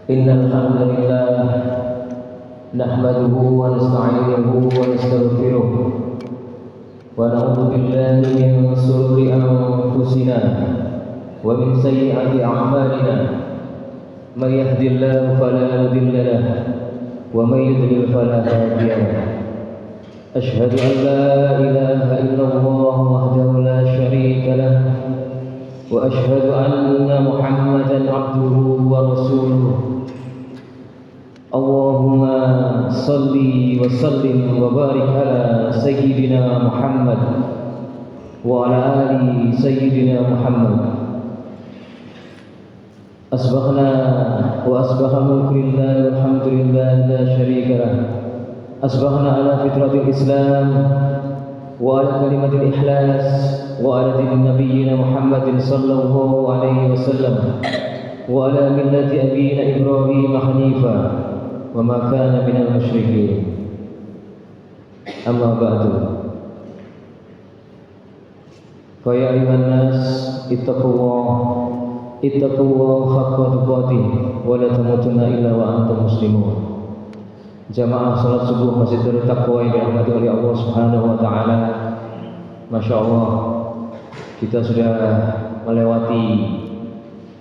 إن الحمد لله نحمده ونستعينه ونستغفره ونعوذ بالله من شرور أنفسنا ومن سيئات أعمالنا من يهد الله فلا مضل له ومن يضلل فلا هادي له أشهد أن لا إله إلا الله وحده لا شريك له وأشهد أن محمدا عبده ورسوله اللهم صل وسلم وبارك على سيدنا محمد وعلى آل سيدنا محمد أصبحنا وأصبح ملك لله والحمد لله لا شريك له أصبحنا على فطرة الإسلام وعلى كلمة الإخلاص وعلى دين نبينا محمد صلى الله عليه وسلم وعلى ملة أبينا إبراهيم حنيفا وما كان من المشركين أما بعد فيا أيها الناس اتقوا الله حق تقاته ولا تموتن إلا وأنتم مسلمون. Jamaah salat subuh Masjid Darut Taqwa yang dirahmati oleh Allah Subhanahu wa taala. Masya Allah, kita sudah melewati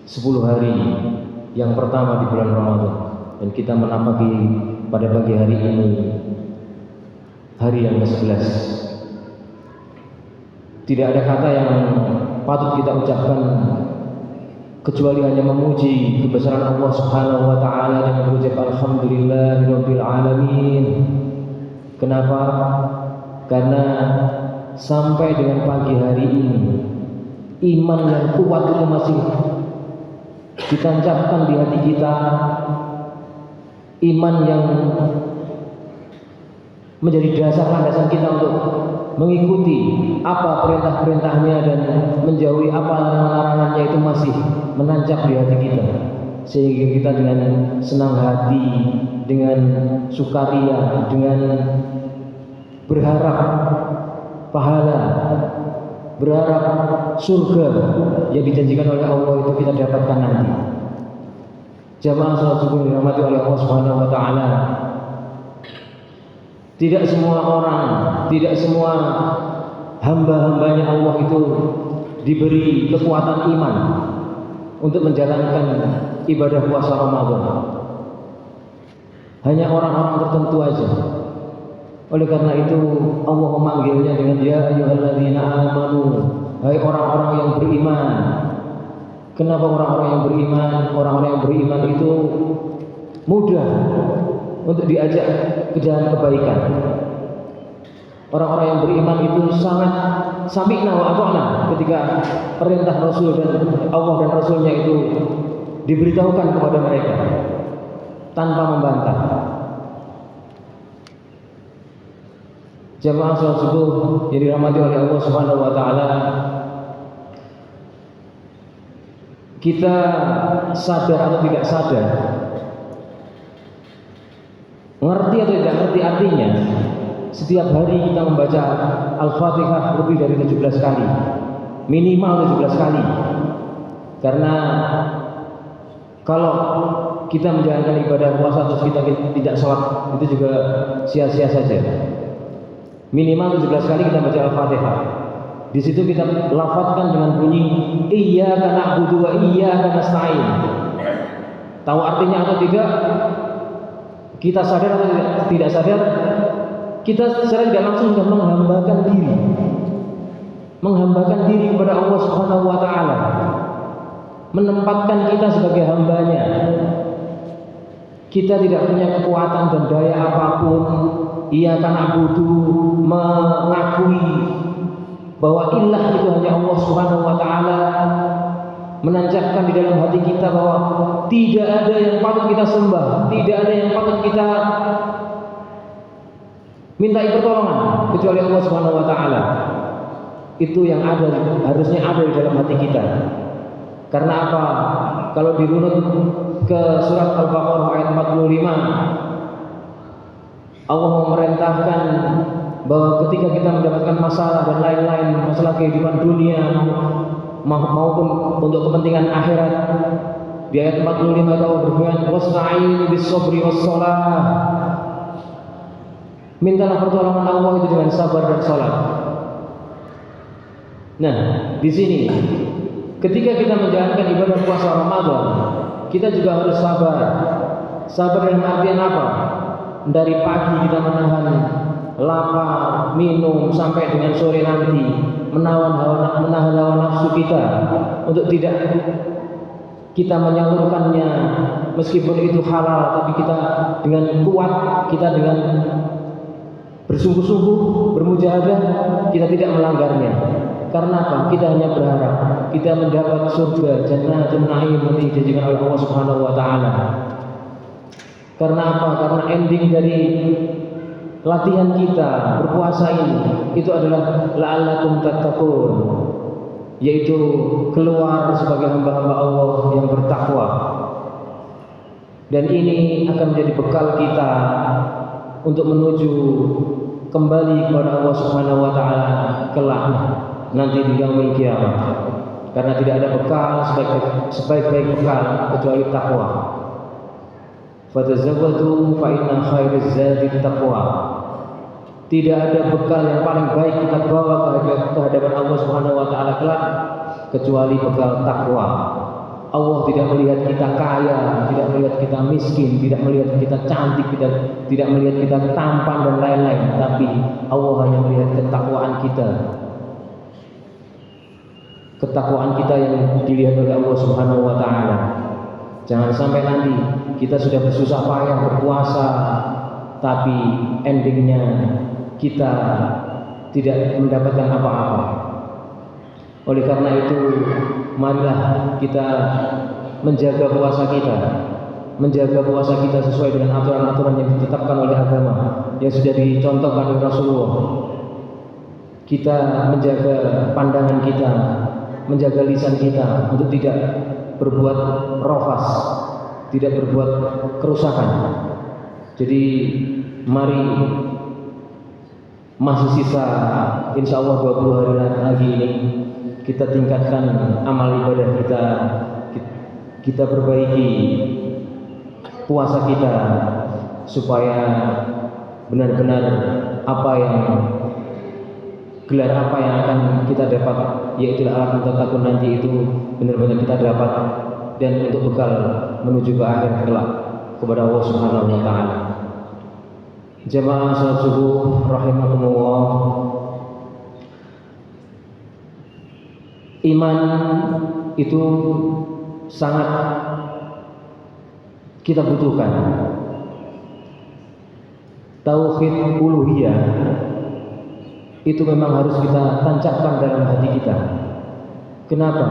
10 hari yang pertama di bulan Ramadan dan kita menapaki pada pagi hari ini hari yang ke-11. Tidak ada kata yang patut kita ucapkan kecuali hanya memuji kebesaran Allah Subhanahu wa taala dan mengucap alhamdulillahirabbil alamin. Kenapa? Karena sampai dengan pagi hari ini iman yang kuat itu masih ditancapkan di hati kita, iman yang menjadi dasar landasan kita untuk mengikuti apa perintah-perintahnya dan menjauhi apa larangan-larangannya itu masih menancap di hati kita, sehingga kita dengan senang hati, dengan sukaria, dengan berharap pahala, berharap surga yang dijanjikan oleh Allah itu kita dapatkan nanti. Jamaah salat subuh dirahmati oleh Allah Subhanahu wa taala. Tidak semua orang, tidak semua hamba-hambanya Allah itu diberi kekuatan iman untuk menjalankan ibadah puasa Ramadan. Hanya orang-orang tertentu aja. Oleh karena itu Allah memanggilnya dengan ya ayyuhalladzina amanu, hai orang-orang yang beriman. Kenapa orang-orang yang beriman? Orang-orang yang beriman itu mudah untuk diajak ke jalan kebaikan. Orang-orang yang beriman itu sangat sami'na wa ata'na ketika perintah Rasul dan Allah dan Rasulnya itu diberitahukan kepada mereka tanpa membantah. Jamaah salat subuh yang dirahmati oleh Allah Subhanahu wa taala, kita sadar atau tidak sadar, ngerti atau tidak ngerti artinya, setiap hari kita membaca Al-Fatihah lebih dari 17 kali, minimal 17 kali. Karena kalau kita menjalankan ibadah puasa terus kita tidak sholat, itu juga sia-sia saja. Minimal 17 kali kita baca Al-Fatihah. Di situ kita lafadzkan dengan bunyi iyyaka na'budu wa iyyaka nasta'in. Tahu artinya atau tidak? Kita sadar atau tidak sadar, kita secara tidak langsung sudah menghambakan diri kepada Allah Subhanahu wa taala, menempatkan kita sebagai hambanya. Kita tidak punya kekuatan dan daya apapun. Ia karena butuh mengakui bahwa ilah itu hanya Allah Subhanahu wa taala, menancapkan di dalam hati kita bahwa tidak ada yang patut kita sembah, tidak ada yang patut kita minta pertolongan kecuali Allah Subhanahu wa taala. Itu yang ada, harusnya ada di dalam hati kita. Karena apa? Kalau dirunut ke surat Al-Baqarah ayat 45, Allah memerintahkan bahwa ketika kita mendapatkan masalah dan lain-lain, masalah kehidupan dunia maupun untuk kepentingan akhirat, Di ayat 45 Allah berfirman, "Wasta'inu bis-sabri was-shalah." Mintalah pertolongan Allah itu dengan sabar dan salat. Nah, di sini ketika kita menjalankan ibadah puasa Ramadan, kita juga harus sabar. Sabar dalam artian apa? Dari pagi kita menahan lapar, minum sampai dengan sore nanti, menahan hawa nafsu kita untuk tidak kita menyalurkannya meskipun itu halal, tapi kita dengan kuat, kita dengan bersungguh-sungguh, bermujahadah, kita tidak melanggarnya. Karena apa? Kita hanya berharap kita mendapat surga, Jannatul Na'im yang dijanjikan oleh Allah Subhanahu wa taala. Karena apa? Karena ending dari latihan kita berpuasa ini itu adalah la'allakum tattaqun, yaitu keluar sebagai hamba-hamba Allah yang bertakwa. Dan ini akan menjadi bekal kita untuk menuju kembali kepada Allah Subhanahu wa taala kelak nanti di yaumil qiyamah. Karena tidak ada bekal sebaik-baik bekal kecuali takwa. Fatazawwadu fa inna khairaz zadi taqwa. Tidak ada bekal yang paling baik kita bawa ke hadapan Allah Subhanahu wa taala kelak kecuali bekal takwa. Allah tidak melihat kita kaya, tidak melihat kita miskin, tidak melihat kita cantik, tidak melihat kita tampan dan lain-lain, tapi Allah hanya melihat ketakwaan kita. Ketakwaan kita yang dilihat oleh Allah Subhanahu wa taala. Jangan sampai nanti kita sudah bersusah payah berpuasa, tapi endingnya kita tidak mendapatkan apa-apa. Oleh karena itu, marilah kita menjaga puasa kita sesuai dengan aturan-aturan yang ditetapkan oleh agama, yang sudah dicontohkan oleh Rasulullah. Kita menjaga pandangan kita, menjaga lisan kita untuk tidak berbuat rafas, tidak berbuat kerusakan. Jadi mari, masih sisa insya Allah 20 hari lagi ini, kita tingkatkan amal ibadah kita perbaiki puasa kita supaya benar-benar gelar apa yang akan kita dapat, yaitu la'allakum tattaqun nanti, itu benar-benar kita dapat, dan untuk bekal menuju ke akhir kelak kepada Allah Subhanahu wa taala. Jamaah salat subuh rahimakumullah. Iman itu sangat kita butuhkan. Tauhid uluhiyah itu memang harus kita tancapkan dalam hati kita. Kenapa?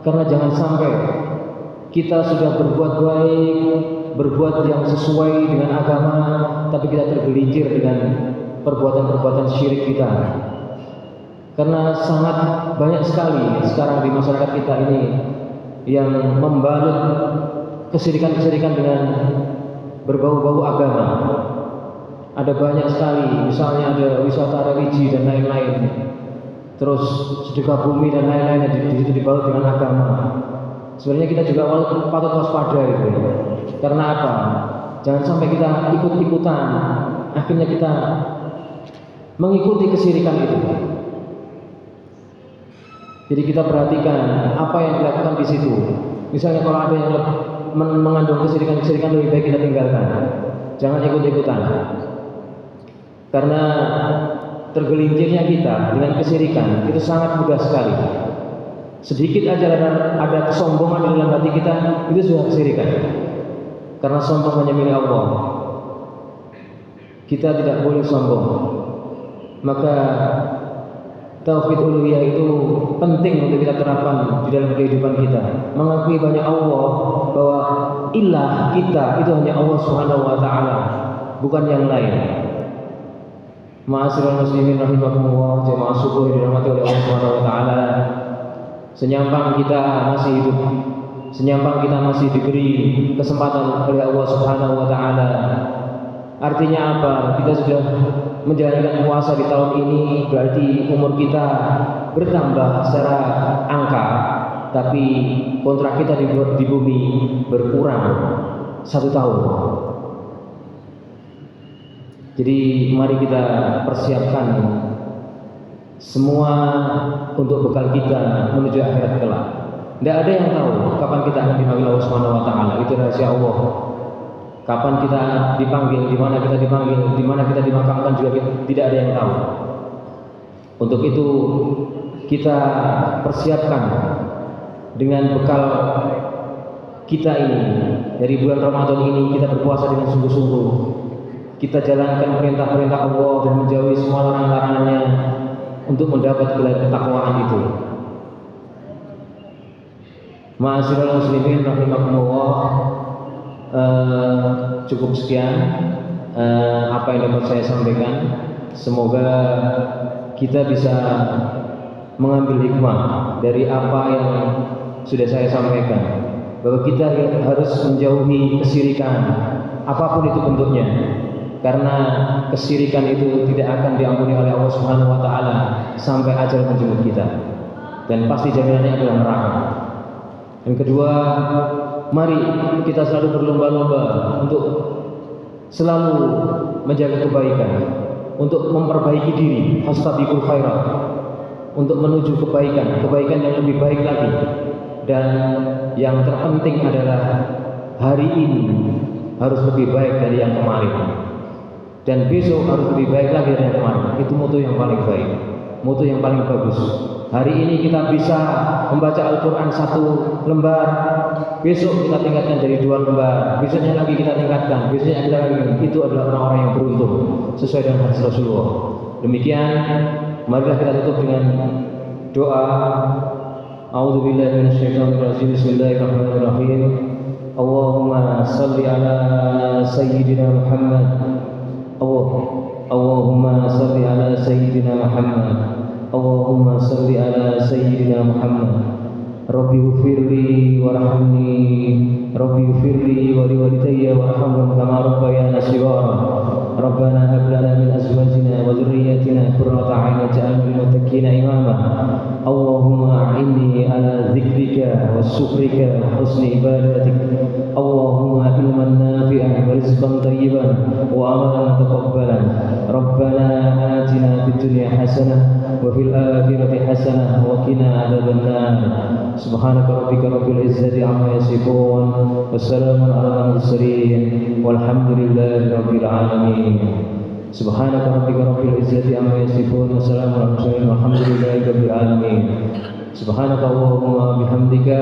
Karena jangan sampai kita sudah berbuat baik, berbuat yang sesuai dengan agama, tapi kita tergelincir dengan perbuatan-perbuatan syirik kita. Karena sangat banyak sekali sekarang di masyarakat kita ini yang membalut kesirikan-kesirikan dengan berbau-bau agama. Ada banyak sekali, misalnya ada wisata religi dan lain-lain, terus sedekah bumi dan lain-lain yang di situ dibalut dengan agama. Sebenarnya kita juga patut waspada itu. Karena apa? Jangan sampai kita ikut-ikutan, akhirnya kita mengikuti kesirikan itu. Jadi kita perhatikan apa yang dilakukan di situ. Misalnya kalau ada yang mengandung kesirikan-kesirikan, lebih baik kita tinggalkan. Jangan ikut-ikutan. Karena tergelincirnya kita dengan kesirikan itu sangat mudah sekali. Sedikit aja ada kesombongan di dalam hati kita, itu sudah kesirikan. Karena sombong hanya milik Allah. Kita tidak boleh sombong. Maka tauhid uluhiyah itu penting untuk kita terapkan di dalam kehidupan kita. Mengakui banyak Allah, bahwa ilah kita itu hanya Allah Subhanahu wa taala, bukan yang lain. Ma'asyiral muslimin rahimakumullah, jemaah subuh yang dirahmati oleh Allah Subhanahu wa taala. Senyampang kita masih hidup, senyampang kita masih diberi kesempatan oleh Allah Subhanahu wa taala. Artinya apa? Kita sudah menjalankan puasa di tahun ini, berarti umur kita bertambah secara angka, tapi kontrak kita di bumi berkurang 1 tahun. Jadi mari kita persiapkan semua untuk bekal kita menuju akhirat kelak. Tidak ada yang tahu kapan kita akan dipanggil Allah Subhanahu wa taala. Itu rahasia Allah. Kapan kita dipanggil, di mana kita dipanggil, di mana kita dimakamkan juga tidak ada yang tahu. Untuk itu kita persiapkan dengan bekal kita ini. Dari bulan Ramadan ini kita berpuasa dengan sungguh-sungguh. Kita jalankan perintah-perintah Allah dan menjauhi semua larangan-larangannya untuk mendapat gelar ketakwaan itu. Ma'asyiral muslimin rahimakumullah, cukup sekian apa yang dapat saya sampaikan. Semoga kita bisa mengambil hikmah dari apa yang sudah saya sampaikan, bahwa kita harus menjauhi kesyirikan apapun itu bentuknya, karena kesyirikan itu tidak akan diampuni oleh Allah Subhanahu wa taala sampai ajal menjemput kita, dan pasti jaminannya adalah neraka. Yang kedua, mari kita selalu berlomba-lomba untuk selalu menjaga kebaikan, untuk memperbaiki diri, fastabiqul khairat, untuk menuju kebaikan yang lebih baik lagi. Dan yang terpenting adalah hari ini harus lebih baik dari yang kemarin, dan besok harus lebih baik lagi dari yang kemarin. Itu mutu yang paling baik, mutu yang paling bagus. Hari ini kita bisa membaca Al-Quran 1 lembar, besok kita tingkatkan jadi 2 lembar, besoknya lagi kita tingkatkan, besoknya kita lagi. Itu adalah orang-orang yang beruntung sesuai dengan hadis Rasulullah. Demikian, marilah kita tutup dengan doa. A'udzubillahi minasyaitonirrajim. Bismillahirrahmanirrahim. Allahumma salli ala sayyidina Muhammad. Allahumma salli ala sayyidina Muhammad. Allahumma salli ala sayyidina Muhammad. Rabbi ghfirli warhamni, Rabbi ghfirli wa liwalidayya warhamhum kama rabbayana shighara. Rabbana hab lana min azwajina wa dhurriyyatina qurrata a'yun waj'alna lil muttaqina imama. Allahumma a'inni ala dzikrika wa syukrika wa husni ibadatik. Allahumma ilman nafi'an wa rizqan thayyiban wa amalan taqabbalan. Rabbana atina fid dunya hasanah wa fil akhirati hasanah wa qina adzabannar. Subhanaka rabbika rabbil izzati amma yasifun, wassalamun alal mursalin, walhamdulillahi rabbil alamin. Subhanaka rabbika rabbil izzati amma yasifun, wassalamun alal mursalin, walhamdulillahi rabbil alamin. Subhanaka Allahumma bihamdika,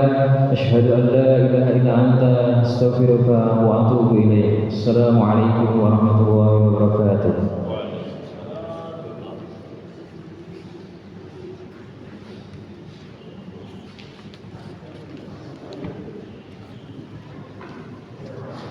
asyhadu an la ilaha illa anta, astaghfiruka wa atubu ilaik. Assalamualaikum warahmatullahi wabarakatuh.